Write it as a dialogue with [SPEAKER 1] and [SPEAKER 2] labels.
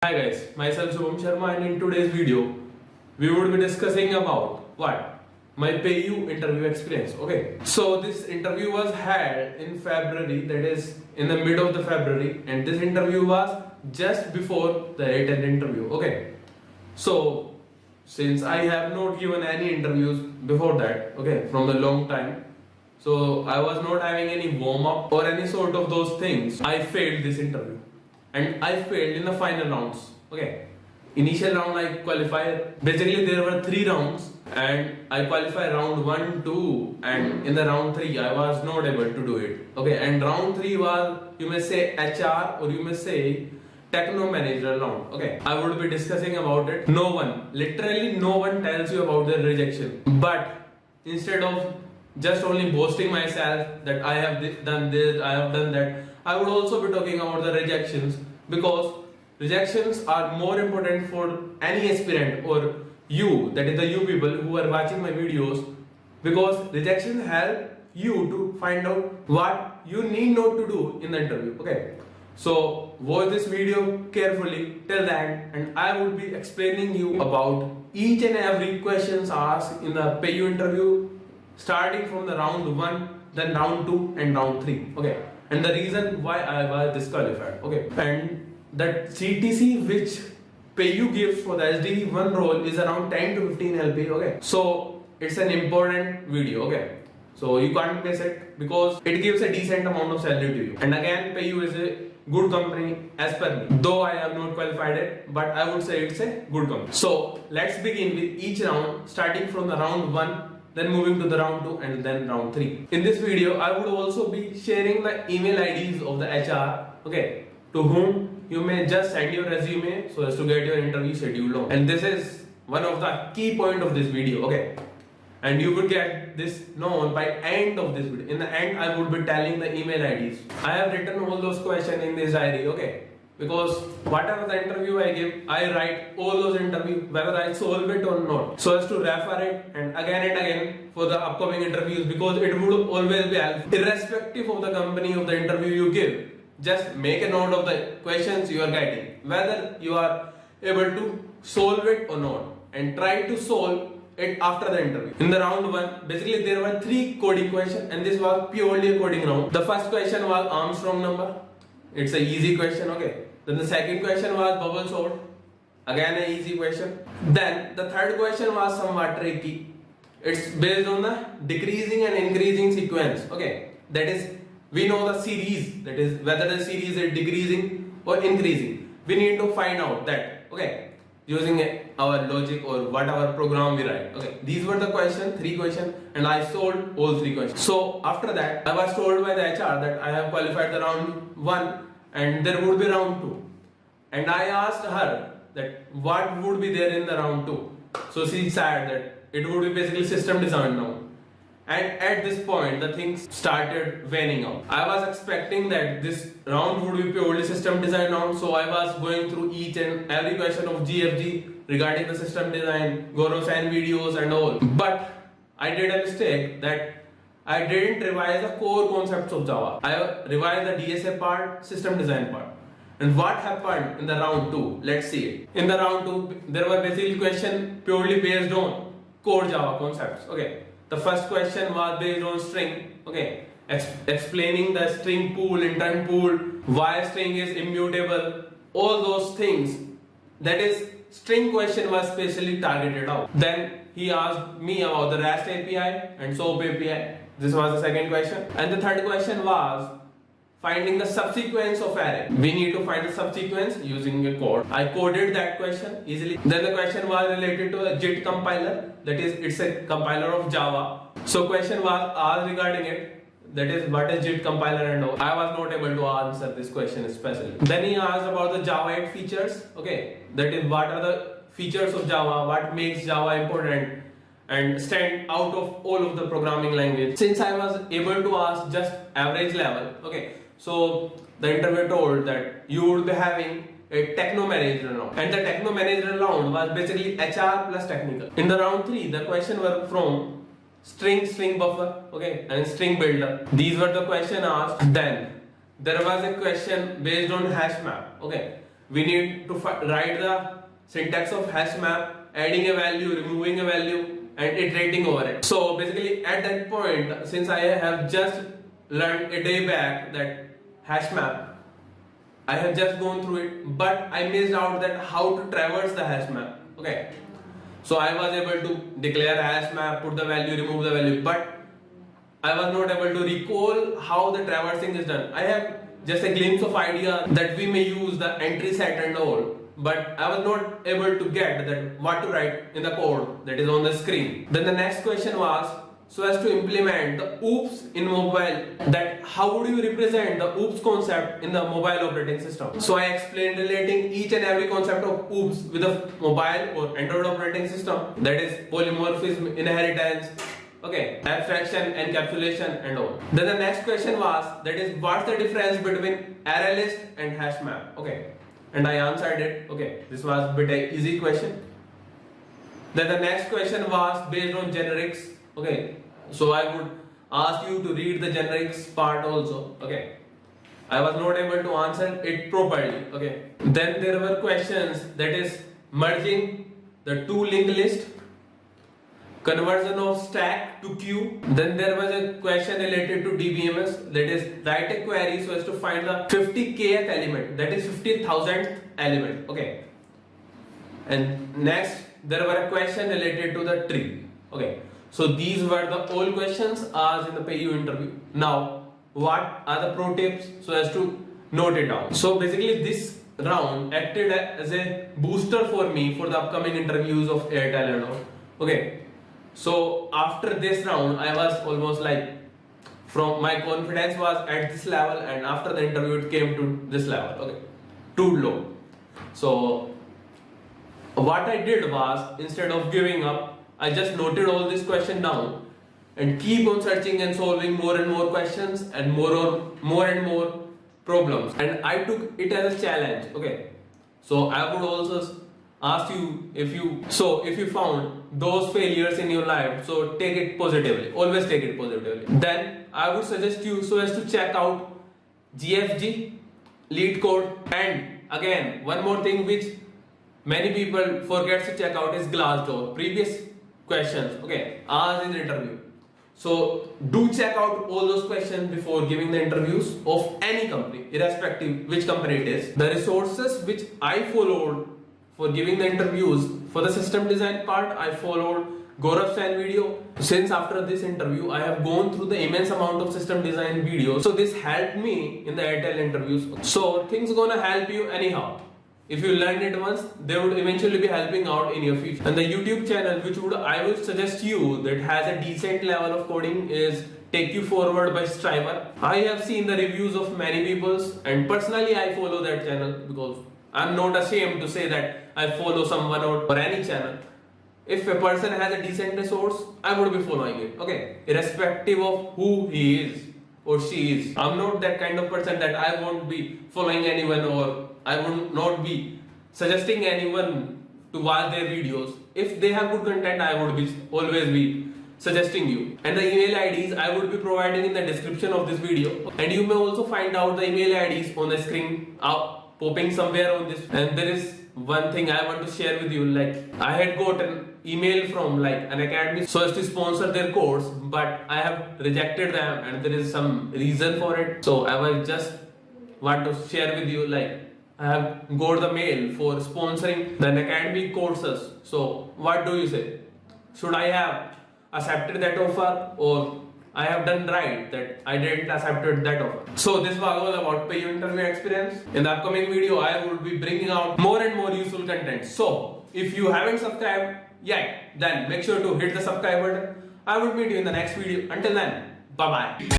[SPEAKER 1] Hi guys, myself Shubham and in today's video, we would be discussing about what? My PayU interview experience. Okay. So this interview was held in February, that is in the mid of the February, and this interview was just before the AIRTEL interview. Okay. So since I have not given any interviews before that, okay, from a long time, so I was not having any warm up or any sort of those things. I failed this interview. And I failed in the final rounds. Okay. Initial round I qualified. Basically there were 3 rounds and I qualified round 1, 2 and in the round 3 I was not able to do it. Okay. And round 3 was, you may say HR or you may say techno manager round. Okay. I would be discussing about it. No one, literally no one tells you about the rejection. But instead of just only boasting myself that I have done this, I have done that, I would also be talking about the rejections, because rejections are more important for any aspirant or you, that is the you people who are watching my videos, because rejections help you to find out what you need not to do in the interview. Okay, so watch this video carefully till the end and I will be explaining you about each and every questions asked in the PayU interview, starting from the round 1, then round 2 and round 3. Okay, and the reason why I was disqualified. Okay, and that CTC which PayU gives for the SD1 role is around 10 to 15 LP. Okay, so it's an important video. Okay, so you can't miss it because it gives a decent amount of salary to you. And again, PayU is a good company as per me, though I have not qualified it, but I would say it's a good company. So let's begin with each round, starting from the round 1, then moving to the round 2 and then round 3. In this video, I would also be sharing the email IDs of the HR, okay, to whom you may just send your resume so as to get your interview scheduled on. And this is one of the key point of this video, okay. And you will get this known by end of this video. In the end, I would be telling the email IDs. I have written all those questions in this diary, okay. Because whatever the interview I give, I write all those interviews, whether I solve it or not, so as to refer it and again for the upcoming interviews, because it would always be helpful. Irrespective of the company of the interview you give, just make a note of the questions you are getting, whether you are able to solve it or not, and try to solve it after the interview. In the round 1, basically there were 3 coding questions and this was purely a coding round. The first question was Armstrong number. It's an easy question, okay. Then the second question was bubble sort. Again an easy question. Then the third question was somewhat tricky. It's based on the decreasing and increasing sequence, okay. That is, we know the series, that is whether the series is decreasing or increasing. We need to find out that, okay, using our logic or whatever program we write. Okay, these were the questions, 3 questions, and I solved all 3 questions. So after that, I was told by the HR that I have qualified the round 1 and there would be round 2. And I asked her that what would be there in the round 2. So she said that it would be basically system design now. And at this point, the things started waning out. I was expecting that this round would be purely system design round, so I was going through each and every question of GFG regarding the system design, GURGAON videos and all. But I did a mistake that I didn't revise the core concepts of Java. I revised the DSA part, system design part. And what happened in the round 2? Let's see it. In the round 2, there were basically questions purely based on core Java concepts. Okay. The first question was based on string, okay, explaining the string pool, intent pool, why string is immutable, all those things. That is, string question was specially targeted out. Then he asked me about the REST API and SOAP API. This was the second question. And the third question was finding the subsequence of array. We need to find the subsequence using a code. I coded that question easily. Then the question was related to a JIT compiler. That is, it's a compiler of Java. So question was asked regarding it. That is, what is JIT compiler and all. I was not able to answer this question especially. Then he asked about the Java 8 features. Okay, that is, what are the features of Java, what makes Java important and stand out of all of the programming language. Since I was able to ask just average level, okay, so the interviewer told that you would be having a techno manager round, and the techno manager round was basically HR plus technical. In the round 3, the question were from string buffer, okay, and string builder. These were the question asked. Then there was a question based on Hashmap, okay, we need to write the syntax of Hashmap, adding a value, removing a value, and iterating over it. So basically at that point, since I have just learned a day back that Hashmap, I have just gone through it, but I missed out that how to traverse the Hashmap. Okay, so I was able to declare Hashmap, put the value, remove the value, but I was not able to recall how the traversing is done. I have just a glimpse of idea that we may use the entry set and all, but I was not able to get that what to write in the code that is on the screen. Then the next question was, so as to implement the oops in mobile, that how would you represent the oops concept in the mobile operating system? So I explained relating each and every concept of oops with a mobile or Android operating system, that is polymorphism, inheritance, okay, abstraction, encapsulation and all. Then the next question was, that is what's the difference between array list and Hashmap? Okay, and I answered it. Okay, this was a bit an easy question. Then the next question was based on generics. Okay, so I would ask you to read the generics part also. Okay, I was not able to answer it properly. Okay, then there were questions, that is merging the two linked list, conversion of stack to queue. Then there was a question related to DBMS, that is write a query so as to find the 50kth element, that is 50,000th element. Okay, and next there were a question related to the tree. Okay, so these were the all questions asked in the PayU interview. Now what are the pro tips so as to note it down? So basically this round acted as a booster for me for the upcoming interviews of AIRTEL and all. Okay, so after this round I was almost like, from my confidence was at this level, and after the interview it came to this level. Okay, too low. So what I did was, instead of giving up, I just noted all this question down and keep on searching and solving more and more questions and more and more problems, and I took it as a challenge. Okay, so I would also ask you, if you found those failures in your life, so take it positively, always take it positively. Then I would suggest you so as to check out GFG, LeetCode, and again one more thing which many people forget to check out is Glassdoor, previous questions, okay, asked in the interview. So do check out all those questions before giving the interviews of any company, irrespective which company it is. The resources which I followed for giving the interviews for the system design part, I followed Gaurav's video. Since after this interview I have gone through the immense amount of system design videos, so this helped me in the AIRTEL interviews. So things gonna help you anyhow. If you learn it once, they would eventually be helping out in your future. And the YouTube channel which I would suggest you that has a decent level of coding is Take You Forward by Striver. I have seen the reviews of many people's, and personally I follow that channel because I'm not ashamed to say that I follow someone or any channel. If a person has a decent resource, I would be following it. Okay, irrespective of who he is or she is. I'm not that kind of person that I won't be following anyone, or I would not be suggesting anyone to watch their videos. If they have good content, I would be always be suggesting you. And the email IDs I would be providing in the description of this video. And you may also find out the email IDs on the screen popping somewhere on this. And there is one thing I want to share with you. Like, I had got an email from like an academy so as to sponsor their course, but I have rejected them, and there is some reason for it. So I was just want to share with you, like, I have got the mail for sponsoring the academic courses. So what do you say? Should I have accepted that offer, or I have done right that I didn't accept that offer? So this was all about PayU interview experience. In the upcoming video, I will be bringing out more and more useful content. So if you haven't subscribed yet, then make sure to hit the subscribe button. I will meet you in the next video. Until then, bye bye.